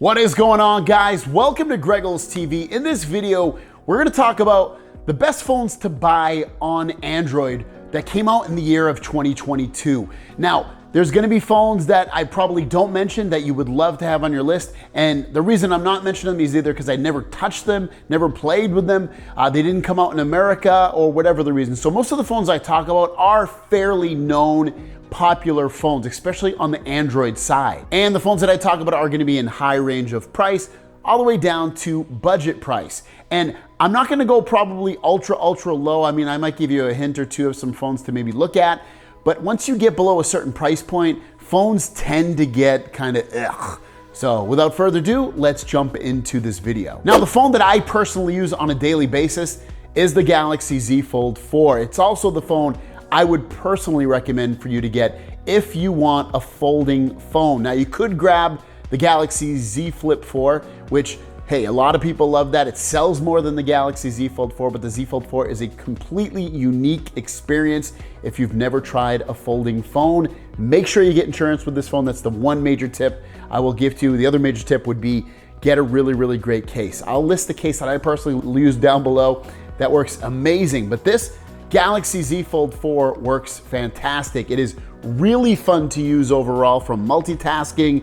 What is going on, guys? Welcome to Greggles TV. In this video, we're gonna talk about the best phones to buy on Android that came out in the year of 2022. Now, there's gonna be phones that I probably don't mention that you would love to have on your list. And the reason I'm not mentioning them is either because I never touched them, never played with them, they didn't come out in America, or whatever the reason. So most of the phones I talk about are fairly known, popular phones, especially on the Android side. And the phones that I talk about are gonna be in high range of price, all the way down to budget price. And I'm not gonna go probably ultra low. I mean, I might give you a hint or two of some phones to maybe look at, but once you get below a certain price point, phones tend to get kind of ugh. So without further ado, let's jump into this video. Now, the phone that I personally use on a daily basis is the Galaxy Z Fold 4. It's also the phone I would personally recommend for you to get if you want a folding phone. Now, you could grab the Galaxy Z Flip 4, which, hey, a lot of people love that. It sells more than the Galaxy Z Fold 4, but the Z Fold 4 is a completely unique experience. If you've never tried a folding phone, make sure you get insurance with this phone. That's the one major tip I will give to you. The other major tip would be get a really great case. I'll list the case that I personally use down below. That works amazing, but this Galaxy Z Fold 4 works fantastic. It is really fun to use overall, from multitasking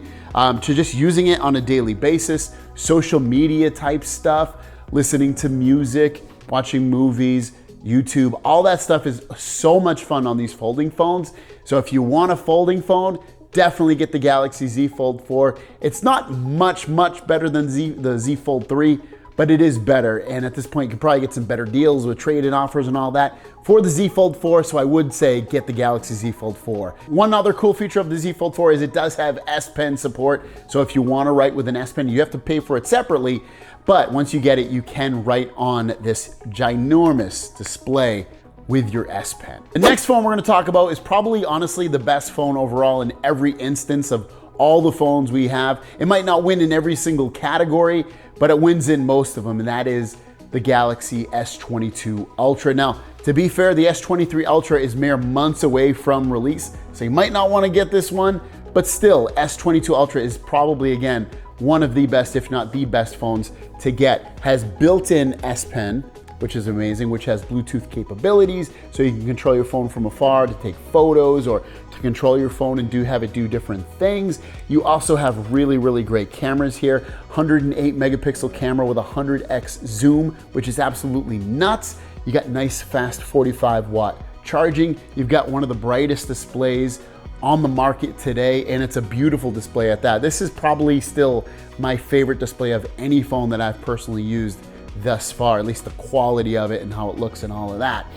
to just using it on a daily basis, social media type stuff, listening to music, watching movies, YouTube, all that stuff is so much fun on these folding phones. So if you want a folding phone, definitely get the Galaxy Z Fold 4. It's not much better than the Z Fold 3, but it is better. And at this point, you can probably get some better deals with trade-in offers and all that for the Z Fold 4. So I would say get the Galaxy Z Fold 4. One other cool feature of the Z Fold 4 is it does have S Pen support. So if you want to write with an S Pen, you have to pay for it separately. But once you get it, you can write on this ginormous display with your S Pen. The next phone we're going to talk about is probably honestly the best phone overall in every instance of all the phones we have. It might not win in every single category, but it wins in most of them, and that is the Galaxy S22 Ultra. Now, to be fair, the S23 Ultra is mere months away from release, so you might not want to get this one, but still, S22 Ultra is probably, again, one of the best, if not the best phones to get. Has built-in S Pen, which is amazing, which has Bluetooth capabilities, so you can control your phone from afar to take photos or to control your phone and have it do different things. You also have really great cameras here. 108 megapixel camera with 100x zoom, which is absolutely nuts. You got nice fast 45 watt charging. You've got one of the brightest displays on the market today, and it's a beautiful display at that. This is probably still my favorite display of any phone that I've personally used thus far, at least the quality of it and how it looks and all of that.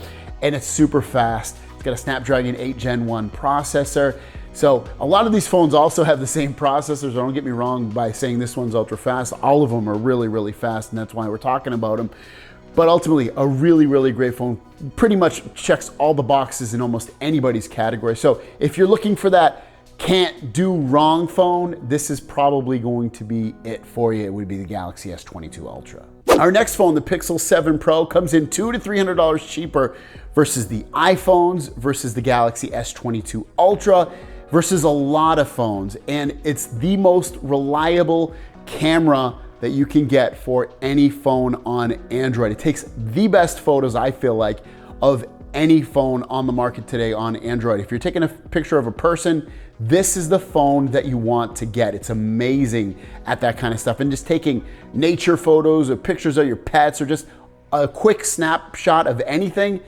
And it's super fast. It's got a Snapdragon 8 Gen 1 processor. So a lot of these phones also have the same processors. Don't get me wrong by saying this one's ultra fast. All of them are really fast, and that's why we're talking about them. But ultimately, a really great phone. Pretty much checks all the boxes in almost anybody's category. So if you're looking for that can't do wrong phone, this is probably going to be it for you. It would be the Galaxy S22 Ultra. Our next phone, the Pixel 7 Pro, comes in $200 to $300 cheaper versus the iPhones, versus the Galaxy S22 Ultra, versus a lot of phones. And it's the most reliable camera that you can get for any phone on Android. It takes the best photos, I feel like, of any phone on the market today on Android. If you're taking a picture of a person, this is the phone that you want to get. It's amazing at that kind of stuff. And just taking nature photos or pictures of your pets or just a quick snapshot of anything,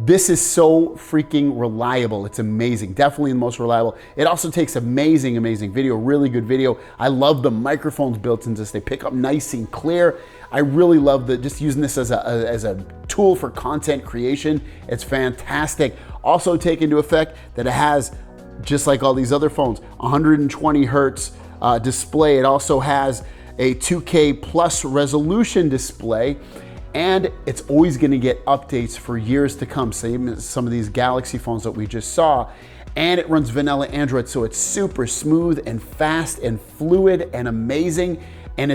this is so freaking reliable. It's amazing. Definitely the most reliable. It also takes amazing video, really good video. I love the microphones built into this. They pick up nice and clear. I really love just using this as a tool for content creation. It's fantastic. Also take into effect that it has, just like all these other phones, 120 hertz display. It also has a 2K plus resolution display, and it's always gonna get updates for years to come. Same as some of these Galaxy phones that we just saw. And it runs vanilla Android, so it's super smooth and fast and fluid and amazing. And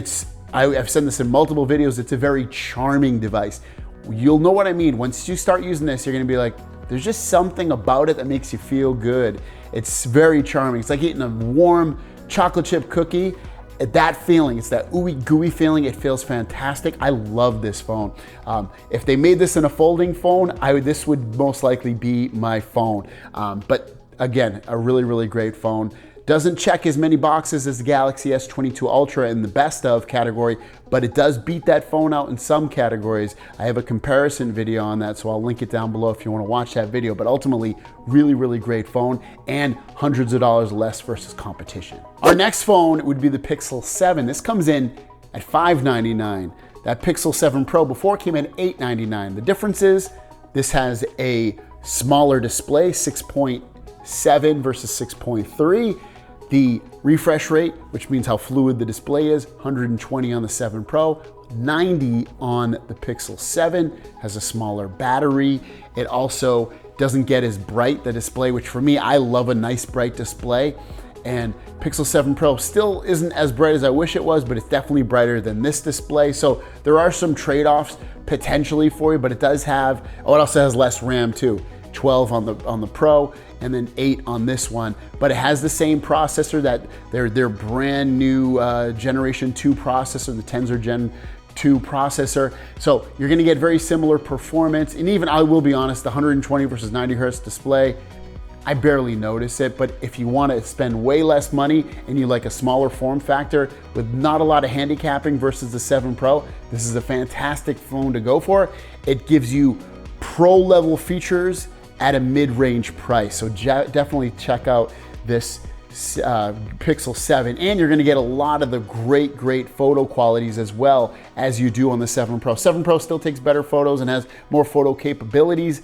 I've said this in multiple videos, it's a very charming device. You'll know what I mean. Once you start using this, you're gonna be like, there's just something about it that makes you feel good. It's very charming. It's like eating a warm chocolate chip cookie that feeling, it's that ooey gooey feeling. It feels fantastic. I love this phone. If they made this in a folding phone, this would most likely be my phone. But again, a really, really great phone. Doesn't check as many boxes as the Galaxy S22 Ultra in the best of category, but it does beat that phone out in some categories. I have a comparison video on that, so I'll link it down below if you want to watch that video. But ultimately, really, really great phone and hundreds of dollars less versus competition. Our next phone would be the Pixel 7. This comes in at $599. That Pixel 7 Pro before came in at $899. The difference is this has a smaller display, 6.7 versus 6.3. The refresh rate, which means how fluid the display is, 120 on the 7 Pro, 90 on the Pixel 7, has a smaller battery. It also doesn't get as bright, the display, which for me, I love a nice bright display. And Pixel 7 Pro still isn't as bright as I wish it was, but it's definitely brighter than this display. So there are some trade-offs potentially for you, but it does have, oh, it also has less RAM too. 12 on the Pro and then 8 on this one, but it has the same processor, that their brand new Generation 2 processor, the Tensor Gen 2 processor. So you're gonna get very similar performance. And even, I will be honest, the 120 versus 90 hertz display, I barely notice it, but if you wanna spend way less money and you like a smaller form factor with not a lot of handicapping versus the 7 Pro, this is a fantastic phone to go for. It gives you pro level features at a mid-range price. So definitely check out this Pixel 7, and you're gonna get a lot of the great photo qualities as well as you do on the 7 Pro. 7 Pro still takes better photos and has more photo capabilities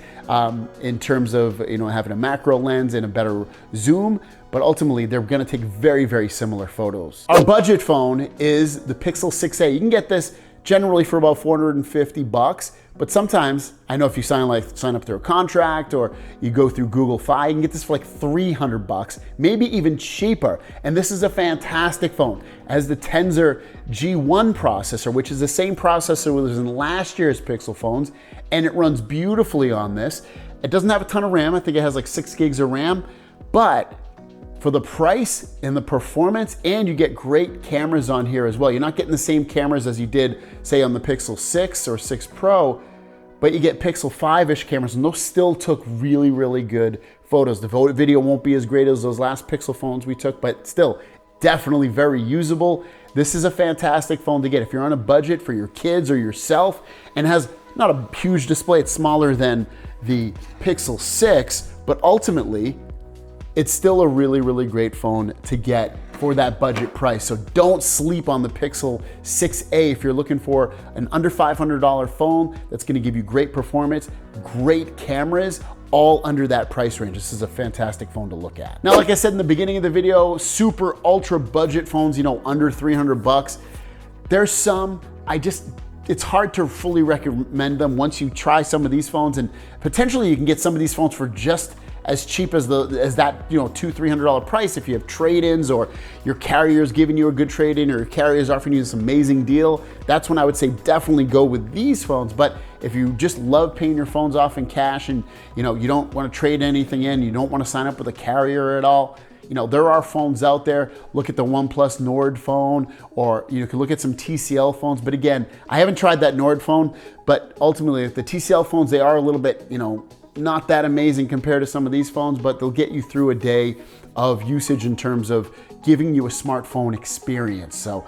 in terms of having a macro lens and a better zoom, but ultimately they're gonna take very similar photos. Our budget phone is the Pixel 6a. You can get this generally for about 450 bucks, but sometimes, I know if you sign up through a contract or you go through Google Fi, you can get this for like 300 bucks, maybe even cheaper. And this is a fantastic phone. It has the Tensor G1 processor, which is the same processor that was in last year's Pixel phones, and it runs beautifully on this. It doesn't have a ton of RAM. I think it has like 6 gigs of RAM, but for the price and the performance, and you get great cameras on here as well. You're not getting the same cameras as you did, say, on the Pixel 6 or 6 Pro, but you get Pixel 5-ish cameras, and those still took really good photos. The video won't be as great as those last Pixel phones we took, but still, definitely very usable. This is a fantastic phone to get if you're on a budget for your kids or yourself, and has not a huge display. It's smaller than the Pixel 6, but ultimately, it's still a really great phone to get for that budget price. So don't sleep on the Pixel 6a if you're looking for an under $500 phone that's gonna give you great performance, great cameras, all under that price range. This is a fantastic phone to look at. Now, like I said in the beginning of the video, super ultra budget phones, under 300 bucks. There's some, it's hard to fully recommend them once you try some of these phones, and potentially you can get some of these phones for just as cheap as that $200-300 price if you have trade-ins, or your carrier's giving you a good trade-in, or your carrier's offering you this amazing deal. That's when I would say definitely go with these phones. But if you just love paying your phones off in cash, and you don't want to trade anything in, you don't want to sign up with a carrier at all, there are phones out there. Look at the OnePlus Nord phone, or you can look at some TCL phones. But again, I haven't tried that Nord phone, but ultimately the TCL phones, they are a little bit, not that amazing compared to some of these phones, but they'll get you through a day of usage in terms of giving you a smartphone experience. So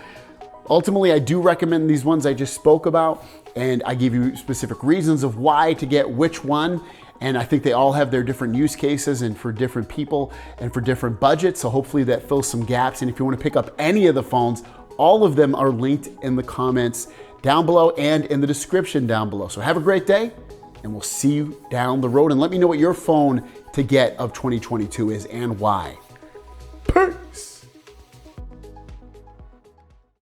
ultimately, I do recommend these ones I just spoke about, and I give you specific reasons of why to get which one. And I think they all have their different use cases and for different people and for different budgets. So hopefully that fills some gaps. And if you want to pick up any of the phones, all of them are linked in the comments down below and in the description down below. So have a great day, and we'll see you down the road. And let me know what your phone to get of 2022 is and why.